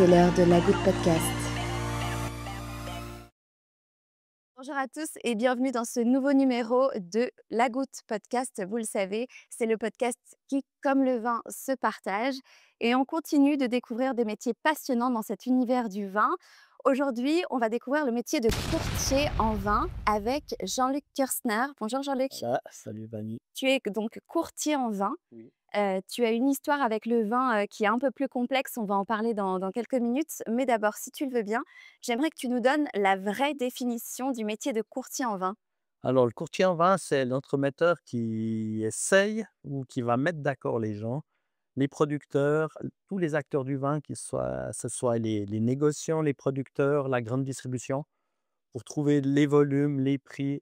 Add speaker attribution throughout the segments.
Speaker 1: C'est l'heure de la Goutte Podcast.
Speaker 2: Bonjour à tous et bienvenue dans ce nouveau numéro de La Goutte Podcast. Vous le savez, c'est le podcast qui, comme le vin, se partage. Et on continue de découvrir des métiers passionnants dans cet univers du vin. Aujourd'hui, on va découvrir le métier de courtier en vin avec Jean-Luc Kirstner. Bonjour Jean-Luc.
Speaker 3: Voilà, salut Vanny.
Speaker 2: Tu es donc courtier en vin.
Speaker 3: Oui.
Speaker 2: Tu as une histoire avec le vin qui est un peu plus complexe, on va en parler dans quelques minutes. Mais d'abord, si tu le veux bien, j'aimerais que tu nous donnes la vraie définition du métier de courtier en vin.
Speaker 3: Alors, le courtier en vin, c'est l'entremetteur qui essaye ou qui va mettre d'accord les gens, les producteurs, tous les acteurs du vin, ce soit les négociants, les producteurs, la grande distribution, pour trouver les volumes, les prix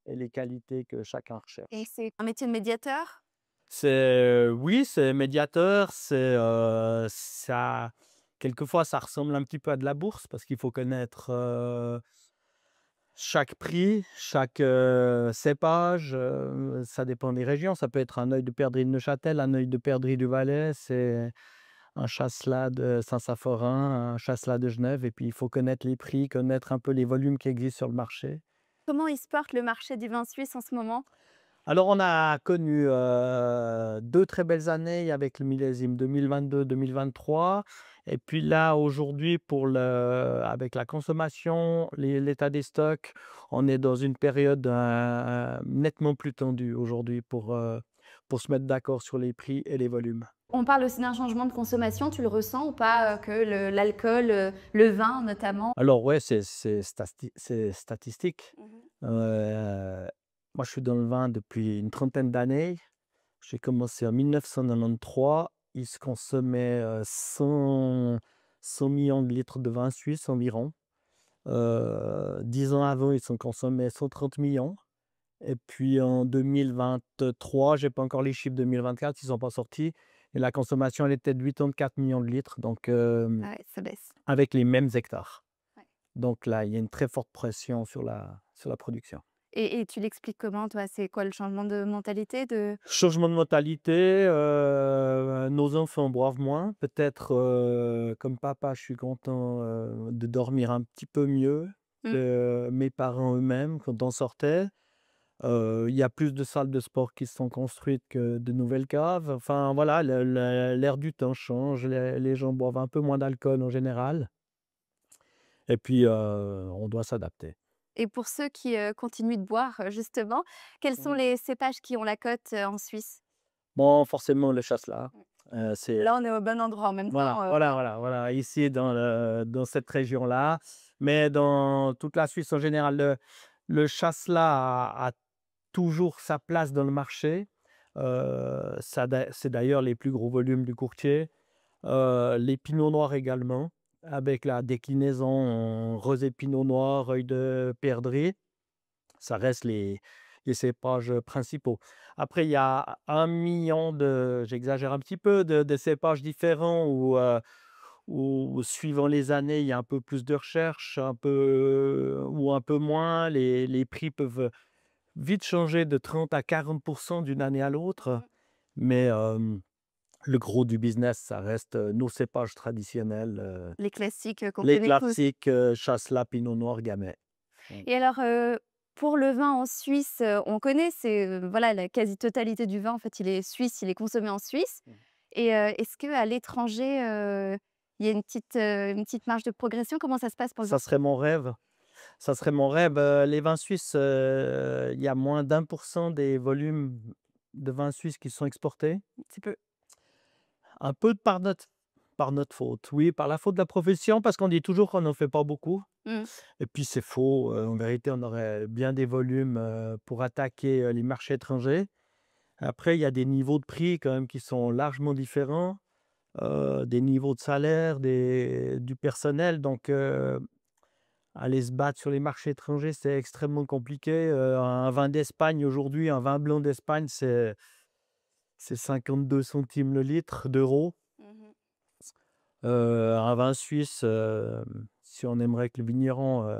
Speaker 3: et les qualités que chacun
Speaker 2: Et
Speaker 3: recherche.
Speaker 2: c'est un métier de médiateur?
Speaker 3: Oui, c'est médiateur, quelquefois ça ressemble un petit peu à de la bourse parce qu'il faut connaître chaque prix, chaque cépage, ça dépend des régions. Ça peut être un œil de perdrix de Neuchâtel, un œil de perdrix du Valais, c'est un chasselas de Saint-Saphorin, un chasselas de Genève. Et puis, il faut connaître les prix, connaître un peu les volumes qui existent sur le marché.
Speaker 2: Comment il se porte le marché du vin suisse en ce moment?
Speaker 3: Alors, on a connu 2 très belles années avec le millésime 2022-2023. Et puis là, aujourd'hui, avec la consommation, l'état des stocks, on est dans une période nettement plus tendue aujourd'hui pour se mettre d'accord sur les prix et les volumes.
Speaker 2: On parle aussi d'un changement de consommation, tu le ressens ou pas que l'alcool, le vin notamment?
Speaker 3: Alors ouais, c'est statistique.
Speaker 2: Mhm.
Speaker 3: Euh, Moi, je suis dans le vin depuis une trentaine d'années. J'ai commencé en 1993. Il se consommait 100 millions de litres de vin suisse environ. 10 ans avant, ils se consommaient 130 millions. Et puis en 2023, j'ai pas encore les chiffres 2024, ils sont pas sortis. Et la consommation, elle était de 84 millions de litres, donc
Speaker 2: Ah ouais, ça baisse.
Speaker 3: avec les mêmes hectares.
Speaker 2: Ouais.
Speaker 3: Donc là, il y a une très forte pression sur la production.
Speaker 2: Et tu l'expliques comment, toi? C'est quoi le changement de mentalité de...
Speaker 3: Changement de mentalité, nos enfants boivent moins. Peut-être, comme papa, je suis content, de dormir un petit peu mieux
Speaker 2: Mm.
Speaker 3: que mes parents eux-mêmes quand on sortait. Il y a plus de salles de sport qui se sont construites que de nouvelles caves. Enfin voilà, l'air du temps change, les gens boivent un peu moins d'alcool en général et puis, on doit s'adapter.
Speaker 2: Et pour ceux qui continuent de boire, justement, quels sont
Speaker 3: Mmh.
Speaker 2: les cépages qui ont la cote en Suisse?
Speaker 3: Bon, forcément le chasselas,
Speaker 2: Mm.
Speaker 3: c'est
Speaker 2: Là, on est au bon endroit en même
Speaker 3: voilà,
Speaker 2: temps.
Speaker 3: voilà, voilà, voilà, ici dans cette région-là, mais dans toute la Suisse en général, le chasselas a toujours sa place dans le marché. C'est d'ailleurs les plus gros volumes du courtier. Les pinots noirs également, avec la déclinaison en rosé pinot noir, œil de perdrix. Ça reste les cépages principaux. Après, il y a 1 million j'exagère un petit peu, de cépages différents où suivant les années, il y a un peu plus de recherche, un peu ou un peu moins. Les prix peuvent vite changer de 30 à 40 d'une année à l'autre. Mais le gros du business, ça reste nos cépages traditionnels,
Speaker 2: Les classiques qu'on
Speaker 3: les
Speaker 2: connaît tous.
Speaker 3: classiques, chasselas, pinot noir, gamay. Mmh.
Speaker 2: Et alors, pour le vin en Suisse, on connaît, c'est, voilà, la quasi-totalité du vin, en fait, il est suisse, il est consommé en Suisse.
Speaker 3: Mmh.
Speaker 2: Et est-ce qu'à l'étranger, il y a une petite marge de progression? Comment ça se passe pour le vin?
Speaker 3: Ça serait mon rêve. Ça serait mon rêve. Les vins suisses, il y a moins d'1 % des volumes de vins suisses qui sont exportés.
Speaker 2: C'est peu.
Speaker 3: Un peu par notre faute. Oui, par la faute de la profession, parce qu'on dit toujours qu'on n'en fait pas beaucoup.
Speaker 2: Mmh.
Speaker 3: Et puis c'est faux. En vérité, on aurait bien des volumes, pour attaquer, les marchés étrangers. Après, il y a des niveaux de prix quand même qui sont largement différents, des niveaux de salaire, du personnel. Donc, aller se battre sur les marchés étrangers, c'est extrêmement compliqué. Un vin d'Espagne aujourd'hui, un vin blanc d'Espagne, c'est 52 centimes le litre d'euros.
Speaker 2: Mmh.
Speaker 3: Un vin suisse, si on aimerait que le vigneron,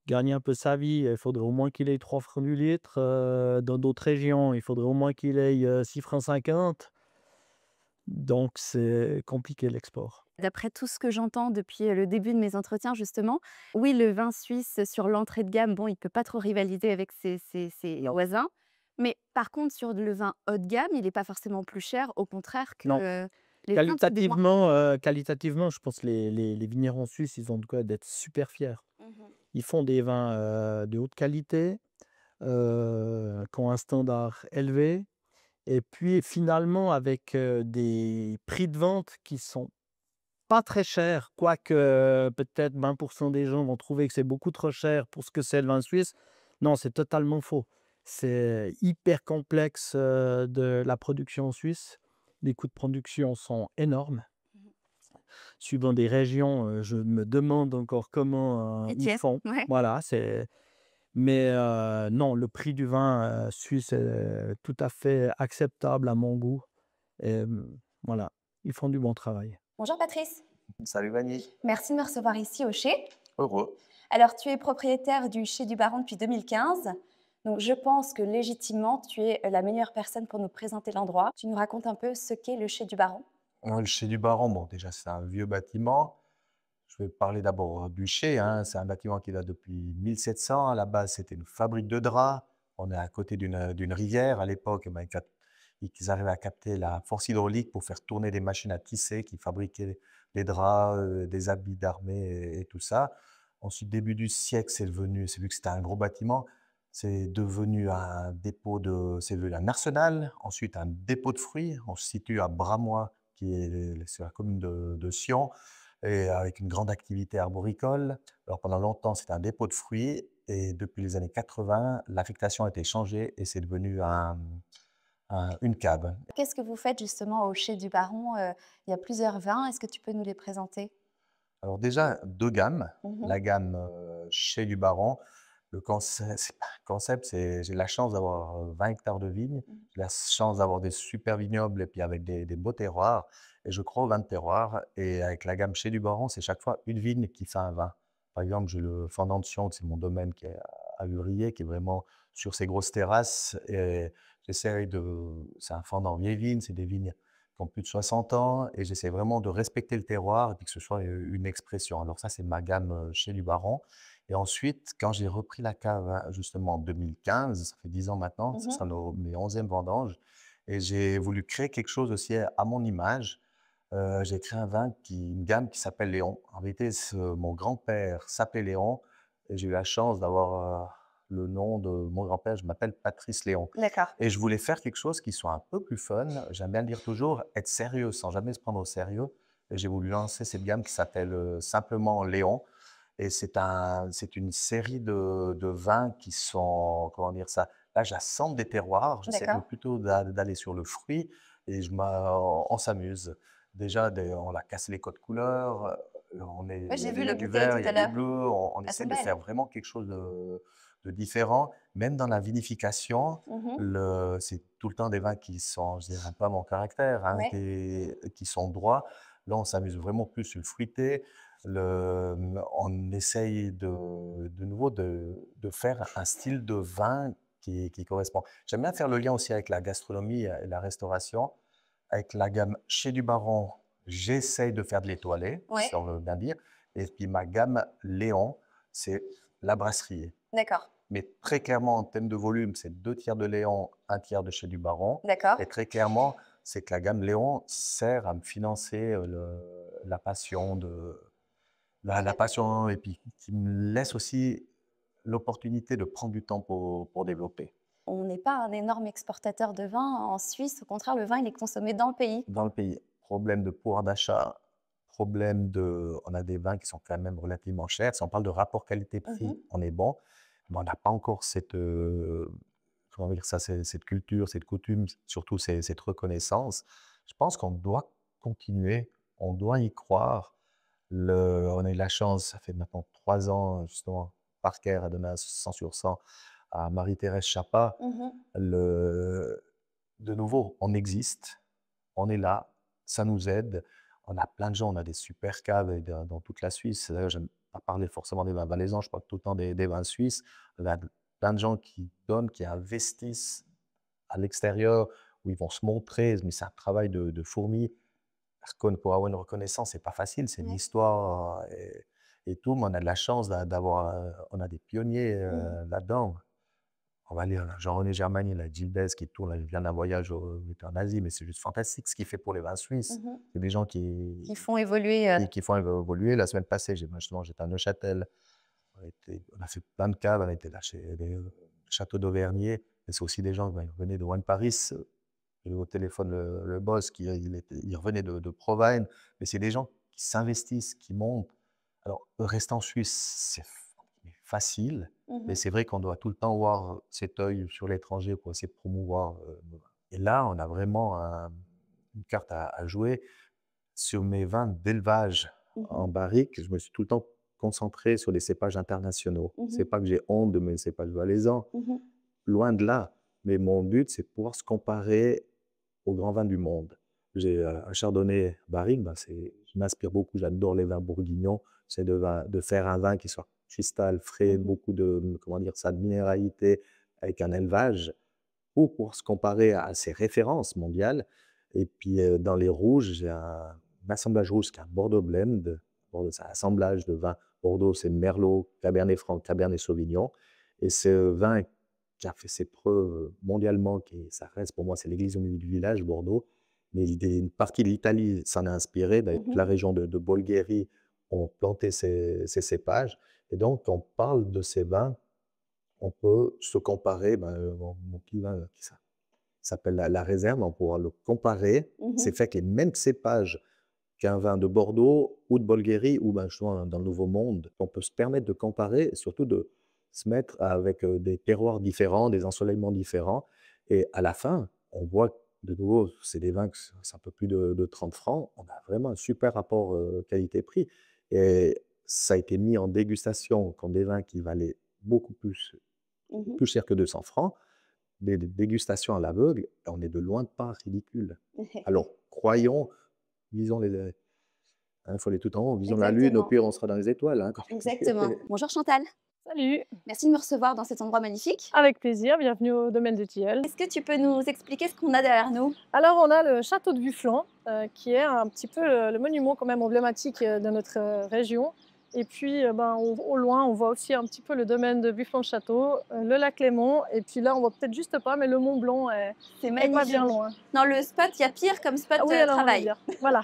Speaker 3: gagne un peu sa vie, il faudrait au moins qu'il ait 3 francs du litre. Dans d'autres régions, il faudrait au moins qu'il ait 6,50 francs. Donc c'est compliqué l'export.
Speaker 2: D'après tout ce que j'entends depuis le début de mes entretiens, justement, oui, le vin suisse sur l'entrée de gamme, bon, il peut pas trop rivaliser avec ses
Speaker 3: Non.
Speaker 2: voisins. Mais par contre, sur le vin haut de gamme, il n'est pas forcément plus cher, au contraire que
Speaker 3: Non.
Speaker 2: les vins de dites-moi.
Speaker 3: Qualitativement, je pense que les vignerons suisses, ils ont de quoi d'être super fiers.
Speaker 2: Mmh.
Speaker 3: Ils font des vins, de haute qualité, qui ont un standard élevé et puis finalement avec, des prix de vente qui sont pas très chers, quoique, peut-être 20 des gens vont trouver que c'est beaucoup trop cher pour ce que c'est le vin suisse. Non, c'est totalement faux. C'est hyper complexe, de la production suisse. Les coûts de production sont énormes.
Speaker 2: Mmh.
Speaker 3: Suivant des régions, je me demande encore comment,
Speaker 2: Et
Speaker 3: ils
Speaker 2: tiens,
Speaker 3: font.
Speaker 2: ouais.
Speaker 3: Voilà, mais non, le prix du vin, suisse est tout à fait acceptable à mon goût et voilà, ils font du bon travail.
Speaker 2: Bonjour Patrice,
Speaker 1: Salut Vanny,
Speaker 2: merci de me recevoir ici au Chai.
Speaker 1: heureux.
Speaker 2: Alors, tu es propriétaire du Chai du Baron depuis 2015. Donc, je pense que légitimement, tu es la meilleure personne pour nous présenter l'endroit. Tu nous racontes un peu ce qu'est le Chai du Baron?
Speaker 1: Le Chai du Baron, bon, déjà, c'est un vieux bâtiment. Je vais parler d'abord du Chai, hein. C'est un bâtiment qui date depuis 1700. À la base, c'était une fabrique de draps. On est à côté d'une rivière. À l'époque, ben, ils arrivaient à capter la force hydraulique pour faire tourner des machines à tisser qui fabriquaient des draps, des habits d'armée et tout ça. Ensuite, début du siècle, c'est vu que c'était un gros bâtiment, c'est devenu un c'est devenu un arsenal, ensuite un dépôt de fruits. On se situe à Bramois, qui est sur la commune de Sion, et avec une grande activité arboricole. Alors pendant longtemps, c'était un dépôt de fruits, et depuis les années 80, l'affectation a été changée et c'est devenu une cave.
Speaker 2: Qu'est-ce que vous faites justement au Chai du Baron? Il y a plusieurs vins. Est-ce que tu peux nous les présenter?
Speaker 1: Alors déjà, 2 gammes.
Speaker 2: Mhm.
Speaker 1: La gamme, chez du Baron, c'est pas un concept, j'ai la chance d'avoir, 20 hectares de vignes.
Speaker 2: Mhm.
Speaker 1: J'ai la chance d'avoir des super vignobles et puis avec des beaux terroirs, et je crois aux vins de terroir, et avec la gamme chez du Baron, c'est chaque fois une vigne qui fait un vin. Par exemple, j'ai le Fendant de Sion, c'est mon domaine qui est à Urier, qui est vraiment sur ces grosses terrasses, et j'essaie c'est un Fendant vieille vigne, c'est des vignes qui ont plus de 60 ans, et j'essaie vraiment de respecter le terroir et puis que ce soit une expression. Alors ça, c'est ma gamme chez du Baron. Et ensuite, quand j'ai repris la cave, hein, justement en 2015, ça fait 10 ans maintenant, ce
Speaker 2: Mhm.
Speaker 1: sera mes 11e vendanges, et j'ai voulu créer quelque chose aussi à mon image. J'ai créé une gamme qui s'appelle Léon. En vérité, mon grand-père s'appelait Léon, et j'ai eu la chance d'avoir le nom de mon grand-père. Je m'appelle Patrice Léon.
Speaker 2: D'accord.
Speaker 1: Et je voulais faire quelque chose qui soit un peu plus fun. J'aime bien dire toujours être sérieux sans jamais se prendre au sérieux. Et j'ai voulu lancer cette gamme qui s'appelle simplement Léon. Et c'est une série de vins qui sont, comment dire ça, là j'assemble des terroirs. J'essaie
Speaker 2: D'accord.
Speaker 1: plutôt d'aller sur le fruit, et on s'amuse. Déjà, on a cassé les codes couleurs.
Speaker 2: Ouais,
Speaker 1: Il y
Speaker 2: j'ai
Speaker 1: a
Speaker 2: vu
Speaker 1: déjà
Speaker 2: les
Speaker 1: du
Speaker 2: bouteilles
Speaker 1: vert,
Speaker 2: tout
Speaker 1: il y
Speaker 2: à
Speaker 1: a du
Speaker 2: l'heure.
Speaker 1: bleu. On
Speaker 2: Elles
Speaker 1: essaie
Speaker 2: sont
Speaker 1: de
Speaker 2: belles.
Speaker 1: faire vraiment quelque chose de différent. Même dans la vinification,
Speaker 2: Mhm.
Speaker 1: c'est tout le temps des vins qui sont, je dirais pas mon caractère, hein,
Speaker 2: Ouais.
Speaker 1: qui sont droits. Là, on s'amuse vraiment plus sur le fruité. On essaye de nouveau de faire un style de vin qui correspond. J'aime bien faire le lien aussi avec la gastronomie et la restauration. Avec la gamme chez du Baron, j'essaye de faire de l'étoilé,
Speaker 2: Ouais.
Speaker 1: si on veut bien dire. Et puis ma gamme Léon, c'est la brasserie.
Speaker 2: D'accord.
Speaker 1: Mais très clairement, en termes de volume, c'est 2 tiers de Léon, 1 tiers de chez du Baron.
Speaker 2: D'accord.
Speaker 1: Et très clairement, c'est que la gamme Léon sert à me financer la passion la passion, et puis qui me laisse aussi l'opportunité de prendre du temps pour développer.
Speaker 2: On n'est pas un énorme exportateur de vin en Suisse. Au contraire, le vin, il est consommé dans le pays.
Speaker 1: Dans le pays, problème de pouvoir d'achat, on a des vins qui sont quand même relativement chers. Si on parle de rapport qualité-prix,
Speaker 2: Mhm.
Speaker 1: on est bon, mais on n'a pas encore comment dire ça, cette culture, cette coutume, surtout cette reconnaissance. Je pense qu'on doit continuer, on doit y croire. On a eu la chance, ça fait maintenant 3 ans, justement, Parker a donné un 100 sur 100 à Marie-Thérèse Chapa.
Speaker 2: Mhm.
Speaker 1: De nouveau, on existe, on est là, ça nous aide. On a plein de gens, on a des super caves dans toute la Suisse. D'ailleurs, j'aime pas parler forcément des vins valaisans, je parle tout le temps des vins suisses. On a plein de gens qui donnent, qui investissent à l'extérieur, où ils vont se montrer, mais c'est un travail de fourmi. pour avoir une reconnaissance, c'est pas facile, c'est une
Speaker 2: Ouais.
Speaker 1: histoire et tout, mais on a de la chance d'avoir, on a des pionniers là-dedans. On va lire Jean-René Germany, là, Gilbès qui tourne, là, il vient d'un voyage en Asie, mais c'est juste fantastique ce qu'il fait pour les vins suisses.
Speaker 2: Mmh.
Speaker 1: C'est des gens
Speaker 2: Qui font évoluer,
Speaker 1: qui font évoluer. La semaine passée, justement, j'étais à Neuchâtel. On a fait plein de caves, on était là chez les châteaux d'Auvergnat. Et c'est aussi des gens, ben, ils revenaient de One Paris. J'ai eu au téléphone le boss, il revenait de Provine. Mais c'est des gens qui s'investissent, qui montent. Alors, rester en Suisse, c'est facile, mais
Speaker 2: Mmh.
Speaker 1: c'est vrai qu'on doit tout le temps avoir cet œil sur l'étranger pour essayer de promouvoir. Et là, on a vraiment une carte à jouer. Sur mes vins d'élevage
Speaker 2: Mmh.
Speaker 1: en barrique, je me suis tout le temps concentré sur les cépages internationaux. C'est
Speaker 2: Mmh.
Speaker 1: pas que j'ai honte de mes cépages valaisans,
Speaker 2: Mmh.
Speaker 1: loin de là. Mais mon but, c'est de pouvoir se comparer aux grands vins du monde. J'ai un chardonnay barrique, ben je m'inspire beaucoup, j'adore les vins bourguignons. C'est de faire un vin qui soit cristal, frais,
Speaker 2: Mmh.
Speaker 1: beaucoup de, comment dire ça, de minéralité, avec un élevage, pour se comparer à ces références mondiales. Et puis dans les rouges, j'ai un assemblage rouge qui est un Bordeaux Blend. Bordeaux, c'est un assemblage de vins. Bordeaux, c'est Merlot, Cabernet Franc, Cabernet Sauvignon. Et ce vin qui a fait ses preuves mondialement, ça reste pour moi, c'est l'église au milieu du village, Bordeaux. Mais une partie de l'Italie s'en est inspirée. D'ailleurs, toute
Speaker 2: Mmh.
Speaker 1: la région de Bolgheri ont planté ces cépages. Et donc, on parle de ces vins, on peut se comparer. Ben, mon petit vin qui s'appelle la réserve, on pourra le comparer.
Speaker 2: Mmh.
Speaker 1: C'est fait avec les mêmes cépages qu'un vin de Bordeaux ou de Bolgheri ou ben, justement dans le Nouveau Monde. On peut se permettre de comparer et surtout de se mettre avec des terroirs différents, des ensoleillements différents. Et à la fin, on voit de nouveau, c'est des vins que c'est un peu plus de 30 francs. On a vraiment un super rapport qualité-prix. Et ça a été mis en dégustation comme des vins qui valaient beaucoup
Speaker 2: Mmh.
Speaker 1: plus cher que 200 francs. Des dégustations à l'aveugle, on est de loin de pas ridicule. Alors, croyons, visons il faut aller tout en haut, visons la lune, au
Speaker 2: Exactement,
Speaker 1: pire on sera dans les étoiles, hein, comme on dit.
Speaker 2: exactement. Bonjour Chantal,
Speaker 4: Salut,
Speaker 2: merci de me recevoir dans cet endroit magnifique.
Speaker 4: avec plaisir, bienvenue au domaine de Tilleul.
Speaker 2: Est-ce que tu peux nous expliquer ce qu'on a derrière nous?
Speaker 4: Alors on a le château de Bufflan, qui est un petit peu le monument quand même emblématique de notre région. Et puis au loin, on voit aussi un petit peu le domaine de Bufflan-Château, le lac Léman, et puis là on voit peut-être juste pas, mais le Mont Blanc
Speaker 2: C'est
Speaker 4: est pas
Speaker 2: magnifique.
Speaker 4: bien loin.
Speaker 2: Dans le spot, il y a pire comme spot
Speaker 4: Ah oui, alors on va
Speaker 2: travail.
Speaker 4: dire. Voilà,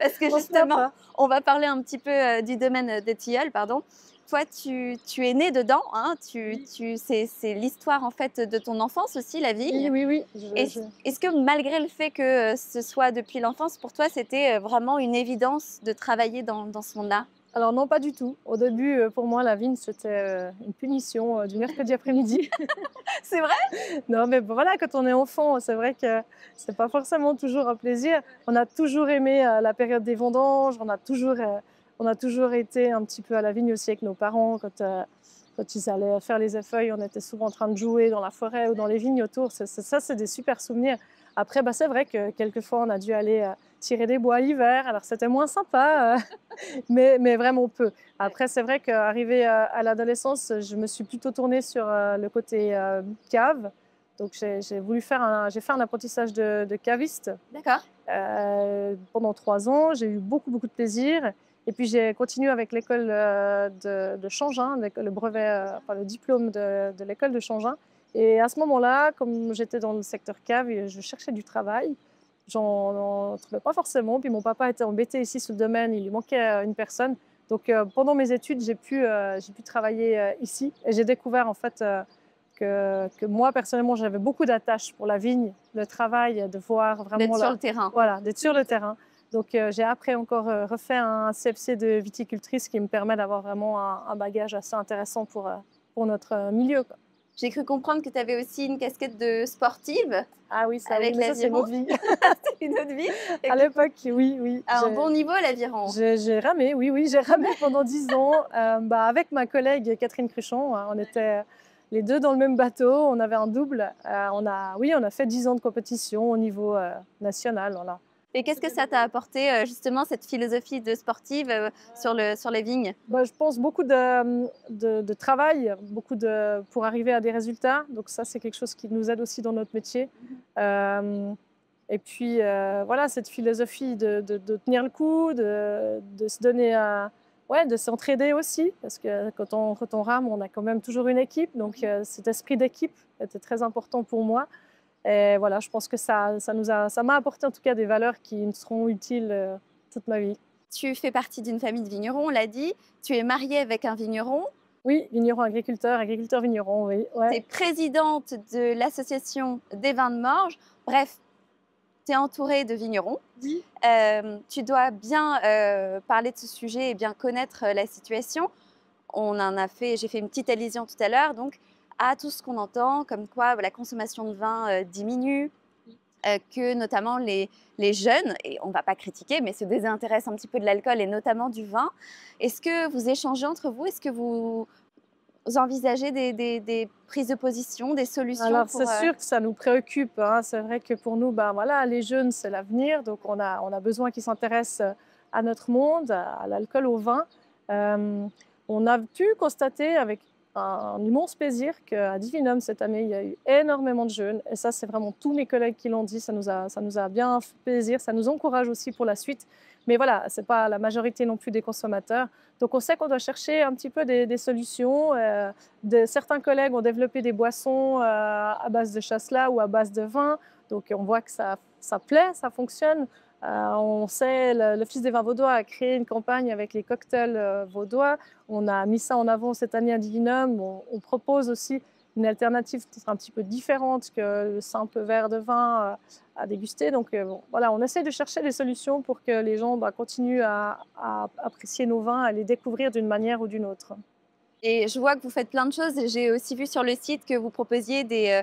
Speaker 2: Parce que
Speaker 4: on se plaint
Speaker 2: justement,
Speaker 4: pas.
Speaker 2: on va parler un petit peu du domaine des Tilleuls, pardon. Toi, tu es né dedans, hein, c'est l'histoire en fait de ton enfance aussi, la vigne.
Speaker 4: Oui.
Speaker 2: Est-ce que malgré le fait que ce soit depuis l'enfance, pour toi, c'était vraiment une évidence de travailler dans ce monde-là?
Speaker 4: Alors non, pas du tout. Au début, pour moi, la vigne, c'était une punition du mercredi après-midi.
Speaker 2: C'est vrai?
Speaker 4: Non, mais bon, voilà, quand on est enfant, c'est vrai que c'est pas forcément toujours un plaisir. On a toujours aimé la période des vendanges, on a toujours été un petit peu à la vigne aussi avec nos parents. Quand ils allaient faire les effeuilles, on était souvent en train de jouer dans la forêt ou dans les vignes autour. Ça, c'est des super souvenirs. Après, c'est vrai que quelquefois, on a dû aller tirer des bois l'hiver. Alors, c'était moins sympa, mais vraiment peu. Après, c'est vrai qu'arrivé à l'adolescence, je me suis plutôt tournée sur le côté cave. Donc, j'ai fait un apprentissage de caviste
Speaker 2: D'accord.
Speaker 4: pendant 3 ans. J'ai eu beaucoup de plaisir. Et puis, j'ai continué avec l'école de Changin, avec le brevet, le diplôme de l'école de Changin. Et à ce moment-là, comme j'étais dans le secteur cave, je cherchais du travail. J'en trouvais pas forcément. Puis mon papa était embêté ici sur le domaine, il lui manquait une personne. Donc pendant mes études, j'ai pu travailler ici. Et j'ai découvert en fait que moi, personnellement, j'avais beaucoup d'attaches pour la vigne, le travail, de voir vraiment
Speaker 2: D'être sur le terrain.
Speaker 4: voilà, d'être sur le terrain. Donc j'ai après encore refait un CFC de viticultrice qui me permet d'avoir vraiment un bagage assez intéressant pour notre milieu, quoi.
Speaker 2: J'ai cru comprendre que tu avais aussi une casquette de sportive
Speaker 4: Ah oui, ça,
Speaker 2: avec
Speaker 4: oui, mais ça c'est
Speaker 2: l'aviron.
Speaker 4: notre vie.
Speaker 2: C'est une autre vie.
Speaker 4: À l'époque, oui.
Speaker 2: À un bon niveau, l'aviron.
Speaker 4: J'ai ramé, oui, j'ai ramé pendant 10 ans avec ma collègue Catherine Cruchon. On était les deux dans le même bateau, on avait un double. On a fait 10 ans de compétition au niveau national. Voilà.
Speaker 2: Et qu'est-ce que ça t'a apporté, justement, cette philosophie de sportive sur les vignes?
Speaker 4: Je pense beaucoup de travail, pour arriver à des résultats. Donc ça, c'est quelque chose qui nous aide aussi dans notre métier. Et puis voilà, cette philosophie de tenir le coup, de se donner ouais, de s'entraider aussi, parce que quand on rame, on a quand même toujours une équipe. Donc cet esprit d'équipe était très important pour moi. Et voilà, je pense que ça m'a apporté en tout cas des valeurs qui me seront utiles toute ma vie.
Speaker 2: Tu fais partie d'une famille de vignerons, on l'a dit. Tu es mariée avec un vigneron.
Speaker 4: Oui, vigneron, agriculteur, vigneron, oui. Ouais.
Speaker 2: Tu es présidente de l'association des vins de Morges. Bref, tu es entourée de vignerons.
Speaker 4: Oui.
Speaker 2: Tu dois bien parler de ce sujet et bien connaître la situation. J'ai fait une petite allusion tout à l'heure, donc à tout ce qu'on entend, comme quoi la consommation de vin diminue, que notamment les jeunes, et on ne va pas critiquer, mais se désintéressent un petit peu de l'alcool et notamment du vin. Est-ce que vous échangez entre vous? Est-ce que vous envisagez des prises de position, des solutions?
Speaker 4: Alors, c'est sûr que ça nous préoccupe, hein. C'est vrai que pour nous, ben, voilà, les jeunes, c'est l'avenir. Donc, on a besoin qu'ils s'intéressent à notre monde, à l'alcool, au vin. On a pu constater avec un immense plaisir qu'à Divinum, cette année, il y a eu énormément de jeunes. Et ça, c'est vraiment tous mes collègues qui l'ont dit. Ça nous a bien fait plaisir. Ça nous encourage aussi pour la suite. Mais voilà, ce n'est pas la majorité non plus des consommateurs. Donc, on sait qu'on doit chercher un petit peu des solutions. Certains collègues ont développé des boissons à base de chasselas ou à base de vin. Donc, on voit que ça plaît, ça fonctionne. On sait, l'Office des vins vaudois a créé une campagne avec les cocktails vaudois. On a mis ça en avant cette année à Divinum. On propose aussi une alternative peut-être un petit peu différente que le simple verre de vin à déguster. Donc bon, voilà, on essaie de chercher des solutions pour que les gens continuent à apprécier nos vins, à les découvrir d'une manière ou d'une autre.
Speaker 2: Et je vois que vous faites plein de choses. J'ai aussi vu sur le site que vous proposiez des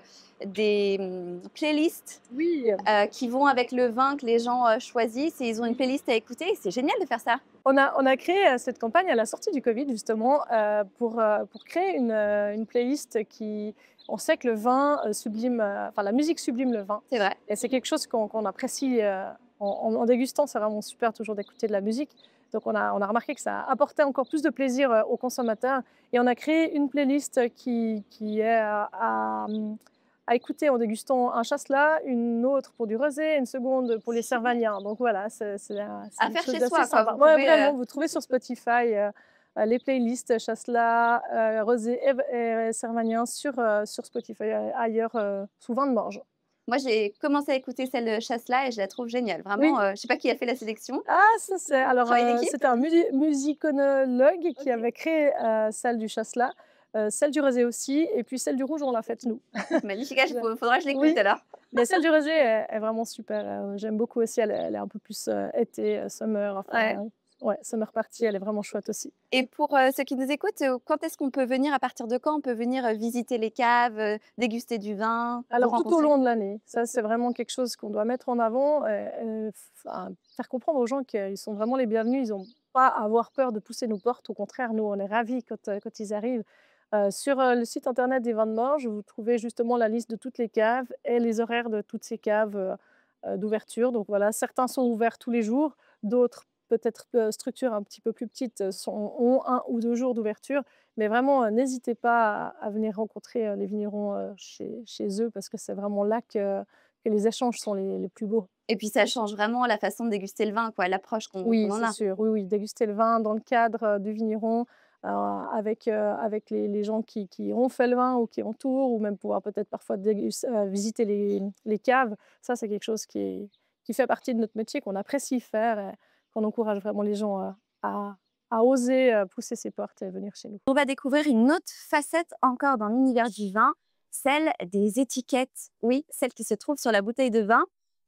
Speaker 2: playlists
Speaker 4: Oui.
Speaker 2: qui vont avec le vin que les gens choisissent et ils ont une playlist à écouter. C'est génial de faire ça.
Speaker 4: On a créé cette campagne à la sortie du Covid justement pour créer une playlist qui... On sait que le vin sublime, enfin la musique sublime le vin.
Speaker 2: C'est vrai.
Speaker 4: Et c'est quelque chose qu'on apprécie en dégustant. C'est vraiment super toujours d'écouter de la musique. Donc on a remarqué que ça apportait encore plus de plaisir aux consommateurs. Et on a créé une playlist qui est à écouter en dégustant un chasselas, une autre pour du rosé, une seconde pour les cervagniens. Donc voilà, c'est
Speaker 2: à
Speaker 4: une
Speaker 2: faire
Speaker 4: chose
Speaker 2: chez
Speaker 4: d'assez
Speaker 2: soi.
Speaker 4: sympa.
Speaker 2: Vous pouvez,
Speaker 4: vraiment, vous trouvez sur Spotify les playlists chasselas, rosé et cervagnin sur Spotify, ailleurs, sous vin de Morges.
Speaker 2: Moi, j'ai commencé à écouter celle Chasselas et je la trouve géniale. Vraiment,
Speaker 4: Oui.
Speaker 2: je ne sais pas qui a fait la sélection.
Speaker 4: Ah, ça c'est... Alors, c'était un musiconologue qui avait créé celle du chasselas, celle du rosé aussi, et puis celle du rouge, on l'a faite nous.
Speaker 2: Magnifique, il faudra que je l'écoute
Speaker 4: Oui.
Speaker 2: alors.
Speaker 4: Mais celle du rosé est vraiment super. J'aime beaucoup aussi. Elle est un peu plus été, summer. Enfin, ouais, summer party, elle est vraiment chouette aussi.
Speaker 2: Et pour ceux qui nous écoutent, quand est-ce qu'on peut venir? À partir de quand on peut venir visiter les caves, déguster du vin?
Speaker 4: Alors,
Speaker 2: vous
Speaker 4: tout au
Speaker 2: rencontrer?
Speaker 4: long de l'année. Ça, c'est vraiment quelque chose qu'on doit mettre en avant. Faire comprendre aux gens qu'ils sont vraiment les bienvenus. Ils n'ont pas à avoir peur de pousser nos portes. Au contraire, nous, on est ravis quand ils arrivent. Sur le site internet des Vins de Morges, vous trouvez justement la liste de toutes les caves et les horaires de toutes ces caves d'ouverture. Donc voilà, certains sont ouverts tous les jours, d'autres, peut-être structures un petit peu plus petites, ont 1 ou 2 jours d'ouverture. Mais vraiment, n'hésitez pas à venir rencontrer les vignerons chez eux, parce que c'est vraiment là que les échanges sont les plus beaux.
Speaker 2: Et puis ça change vraiment la façon de déguster le vin, quoi, l'approche qu'on
Speaker 4: Oui,
Speaker 2: en
Speaker 4: c'est
Speaker 2: a.
Speaker 4: sûr. Oui, oui, déguster le vin dans le cadre du vigneron, avec les gens qui ont fait le vin ou qui entourent, ou même pouvoir peut-être parfois visiter les caves. Ça, c'est quelque chose qui fait partie de notre métier, qu'on apprécie faire, et qu'on encourage vraiment les gens à oser pousser ses portes et venir chez nous.
Speaker 2: On va découvrir une autre facette encore dans l'univers du vin, celle des étiquettes. Oui, celle qui se trouve sur la bouteille de vin.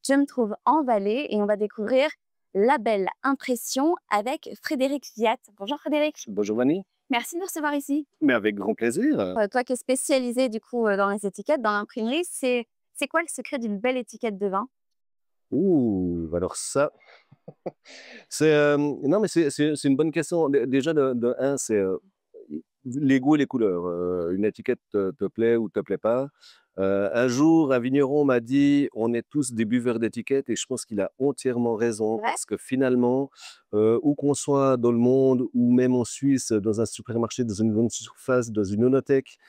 Speaker 2: Je me trouve en Valais et on va découvrir la belle impression avec Frédéric Viat. Bonjour Frédéric.
Speaker 5: Bonjour Vanny,
Speaker 2: Merci de me recevoir ici.
Speaker 5: mais avec grand plaisir.
Speaker 2: Toi qui es spécialisé du coup dans les étiquettes, dans l'imprimerie, c'est quoi le secret d'une belle étiquette de vin?
Speaker 5: Ouh, alors ça, non mais c'est une bonne question. Déjà de un, c'est les goûts et les couleurs. Une étiquette te plaît ou te plaît pas. Un jour, un vigneron m'a dit, on est tous des buveurs d'étiquettes, et je pense qu'il a entièrement raison,
Speaker 2: Ouais.
Speaker 5: parce que finalement, où qu'on soit dans le monde, ou même en Suisse, dans un supermarché, dans une grande surface, dans une onothèque,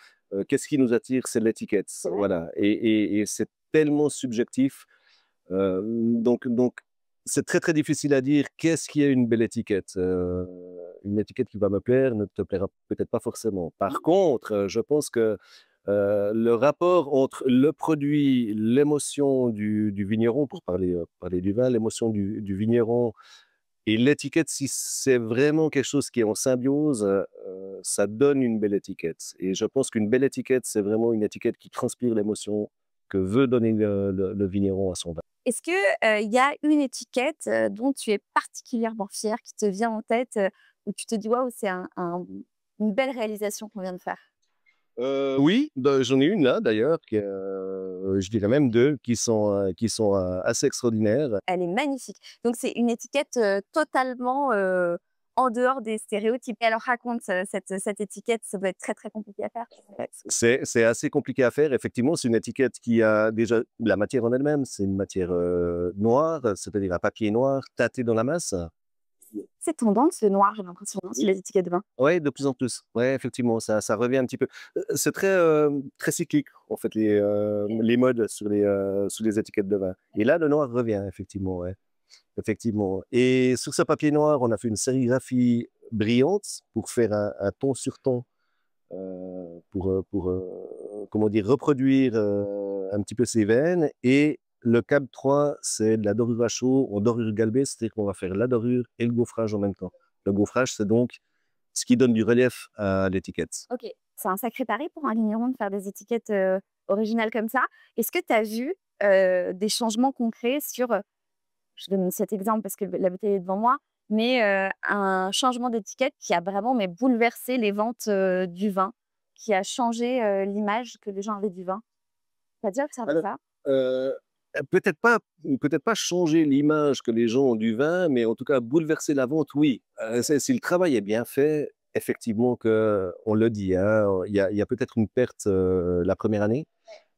Speaker 5: qu'est-ce qui nous attire? C'est l'étiquette.
Speaker 2: Ouais.
Speaker 5: Voilà. Et c'est tellement subjectif. Donc, c'est très, très difficile à dire qu'est-ce qui est une belle étiquette. Une étiquette qui va me plaire ne te plaira peut-être pas forcément. Par contre, je pense que le rapport entre le produit, l'émotion du vigneron, pour parler du vin, l'émotion du vigneron et l'étiquette, si c'est vraiment quelque chose qui est en symbiose, ça donne une belle étiquette. Et je pense qu'une belle étiquette, c'est vraiment une étiquette qui transpire l'émotion que veut donner le vigneron à son vin.
Speaker 2: Est-ce que, il y a une étiquette, dont tu es particulièrement fier, qui te vient en tête, où tu te dis: «Waouh, c'est une belle réalisation qu'on vient de faire»?
Speaker 5: Oui, j'en ai une là d'ailleurs, je dirais même deux, qui sont assez extraordinaires.
Speaker 2: Elle est magnifique. Donc c'est une étiquette, totalement, en dehors des stéréotypes. Et alors raconte, cette étiquette, ça doit être très, très compliqué à faire? Ouais.
Speaker 5: C'est assez compliqué à faire. Effectivement, c'est une étiquette qui a déjà la matière en elle-même, c'est une matière noire, c'est-à-dire un papier noir teinté dans la masse.
Speaker 2: C'est tendance le noir, j'ai l'impression, non, sur les étiquettes de vin?
Speaker 5: Oui, de plus en plus. Oui, effectivement, ça revient un petit peu. C'est très, très cyclique, en fait, les modes sur les étiquettes de vin. Et là, le noir revient, effectivement, ouais. Effectivement. Et sur ce papier noir, on a fait une sérigraphie brillante pour faire un ton sur ton, comment dire, reproduire un petit peu ces veines. Et le cab 3, c'est de la dorure à chaud en dorure galbée, c'est-à-dire qu'on va faire la dorure et le gaufrage en même temps. Le gaufrage, c'est donc ce qui donne du relief à l'étiquette.
Speaker 2: OK. C'est un sacré pari pour un vigneron de faire des étiquettes, originales comme ça. Est-ce que tu as vu, des changements concrets sur, je donne cet exemple parce que la bouteille est devant moi, mais un changement d'étiquette qui a vraiment mais bouleversé les ventes, du vin, qui a changé, l'image que les gens avaient du vin? Tu as déjà observé
Speaker 5: Alors,
Speaker 2: ça?
Speaker 5: euh, peut-être pas changer l'image que les gens ont du vin, mais en tout cas bouleverser la vente, oui. Si le travail est bien fait, effectivement que on le dit, hein, il y a peut-être une perte la première année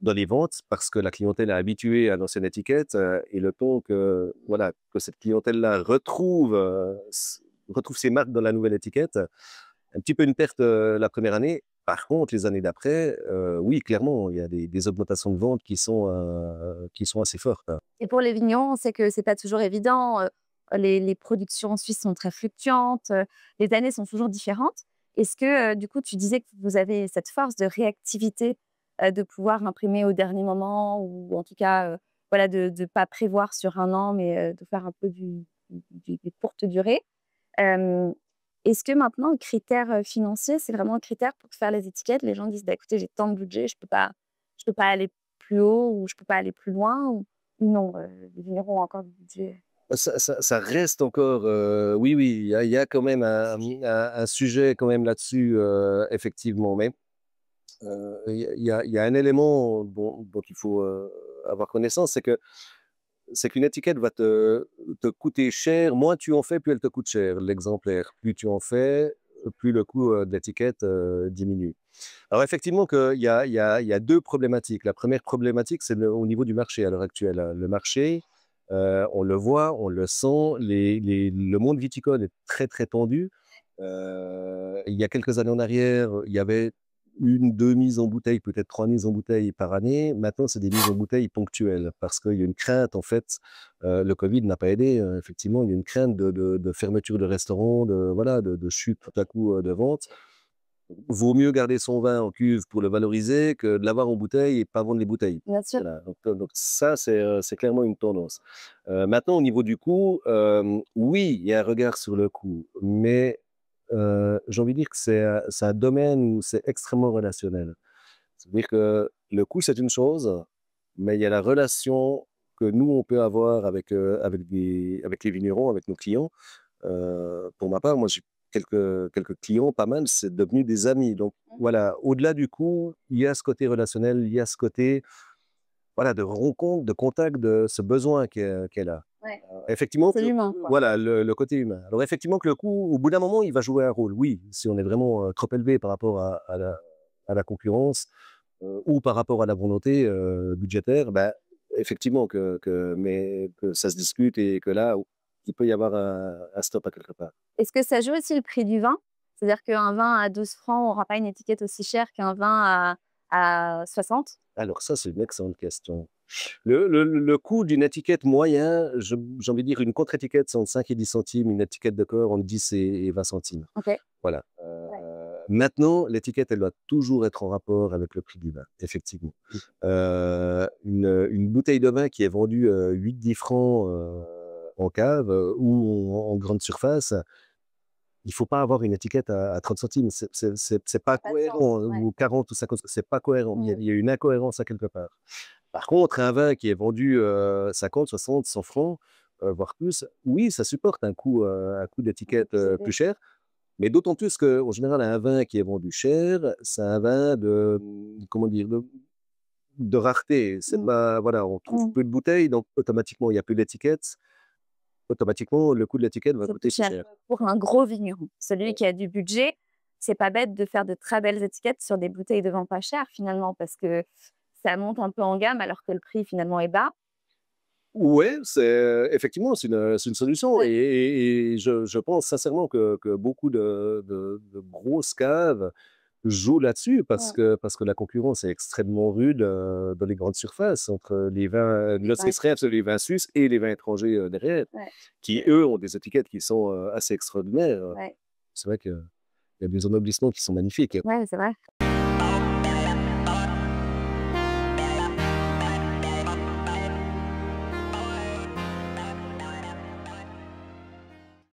Speaker 5: dans les ventes parce que la clientèle est habituée à l'ancienne étiquette et le temps que voilà que cette clientèle-là retrouve ses marques dans la nouvelle étiquette, un petit peu une perte la première année. Par contre, les années d'après, oui, clairement, il y a des augmentations de ventes qui sont assez fortes, hein.
Speaker 2: Et pour les vignerons, on sait que c'est pas toujours évident, les productions en Suisse sont très fluctuantes, les années sont toujours différentes. Est-ce que, du coup, tu disais que vous avez cette force de réactivité, de pouvoir imprimer au dernier moment ou en tout cas, voilà, de pas prévoir sur 1 an, mais de faire un peu du courte durée. Hem, Est-ce que maintenant le critère, financier, c'est vraiment un critère pour faire les étiquettes? Les gens disent: «Bah, écoutez, j'ai tant de budget, je peux pas aller plus haut ou je peux pas aller plus loin» ou non, les vignerons ont encore du budget?
Speaker 5: Ça reste encore, oui, oui, il y a quand même un sujet quand même là-dessus, effectivement. Mais il y a un élément dont il faut avoir connaissance, c'est qu'une étiquette va te coûter cher. Moins tu en fais, plus elle te coûte cher, l'exemplaire. Plus tu en fais, plus le coût de l'étiquette diminue. Alors effectivement, il y a deux problématiques. La première problématique, c'est au niveau du marché à l'heure actuelle, hein. Le marché, on le voit, on le sent, le monde viticole est très, très tendu. Il y a quelques années en arrière, il y avait une, deux mises en bouteille, peut-être trois mises en bouteille par année. Maintenant, c'est des mises en bouteille ponctuelles parce qu'il y a une crainte, en fait. Le Covid n'a pas aidé, effectivement. Il y a une crainte de fermeture de restaurants, voilà, de chute tout à coup de vente. Vaut mieux garder son vin en cuve pour le valoriser que de l'avoir en bouteille et pas vendre les bouteilles.
Speaker 2: Bien sûr.
Speaker 5: Voilà, donc ça, c'est clairement une tendance. Maintenant, au niveau du coût, oui, il y a un regard sur le coût, mais j'ai envie de dire que c'est un domaine où c'est extrêmement relationnel. C'est-à-dire que le coût, c'est une chose, mais il y a la relation que nous, on peut avoir avec les vignerons, avec nos clients. Pour ma part, moi, j'ai quelques clients, pas mal, c'est devenu des amis. Donc voilà, au-delà du coût, il y a ce côté relationnel, il y a ce côté voilà, de rencontre, de contact, de ce besoin qu'elle a.
Speaker 2: Ouais.
Speaker 5: Effectivement,
Speaker 2: C'est l'humain, quoi.
Speaker 5: voilà, le côté humain. Alors effectivement que le coût, au bout d'un moment, il va jouer un rôle. Oui, si on est vraiment trop élevé par rapport à la concurrence ou par rapport à la volonté budgétaire, ben, effectivement mais que ça se discute et que là, il peut y avoir un stop à quelque part.
Speaker 2: Est-ce que ça joue aussi le prix du vin? C'est-à-dire qu'un vin à 12 francs aura pas une étiquette aussi chère qu'un vin à 60?
Speaker 5: Alors ça, c'est une excellente question. Le coût d'une étiquette moyen, j'ai envie de dire une contre-étiquette, c'est entre 5 et 10 centimes, une étiquette de cœur entre 10 et 20 centimes.
Speaker 2: Ok.
Speaker 5: Voilà.
Speaker 2: Ouais.
Speaker 5: Maintenant, l'étiquette, elle doit toujours être en rapport avec le prix du vin, effectivement. Une bouteille de vin qui est vendue 8-10 francs en cave ou en grande surface, il ne faut pas avoir une étiquette à 30 centimes. C'est pas
Speaker 2: Pas de sens.
Speaker 5: cohérent,
Speaker 2: Ouais.
Speaker 5: ou 40 ou 50, c'est pas cohérent. Il
Speaker 2: Mm.
Speaker 5: y a une incohérence à quelque part. Par contre, un vin qui est vendu 50, 60, 100 francs, voire plus, oui, ça supporte un coût d'étiquette
Speaker 2: C'est
Speaker 5: plus cher. Mais d'autant plus qu'en général, un vin qui est vendu cher, c'est un vin comment dire, de rareté. C'est
Speaker 2: Mm.
Speaker 5: pas, voilà, on trouve
Speaker 2: Mm.
Speaker 5: peu de bouteilles, donc automatiquement, il n'y a plus d'étiquette. Automatiquement, le coût de l'étiquette va
Speaker 2: C'est
Speaker 5: coûter
Speaker 2: plus
Speaker 5: plus
Speaker 2: cher
Speaker 5: cher.
Speaker 2: pour un gros vigneron. Celui qui a du budget, c'est pas bête de faire de très belles étiquettes sur des bouteilles de vin pas chères finalement, parce que ça monte un peu en gamme alors que le prix finalement est bas.
Speaker 5: Ouais, effectivement, c'est une solution.
Speaker 2: Ouais.
Speaker 5: Et je pense sincèrement que beaucoup de grosses caves jouent là-dessus parce que la concurrence est extrêmement rude dans les grandes surfaces entre les vins, notre extrême, c'est les vins suisses et les vins étrangers derrière,
Speaker 2: Ouais.
Speaker 5: qui eux ont des étiquettes qui sont assez extraordinaires.
Speaker 2: Ouais.
Speaker 5: C'est vrai qu'il y a des ennoblissements qui sont magnifiques.
Speaker 2: Ouais, c'est vrai.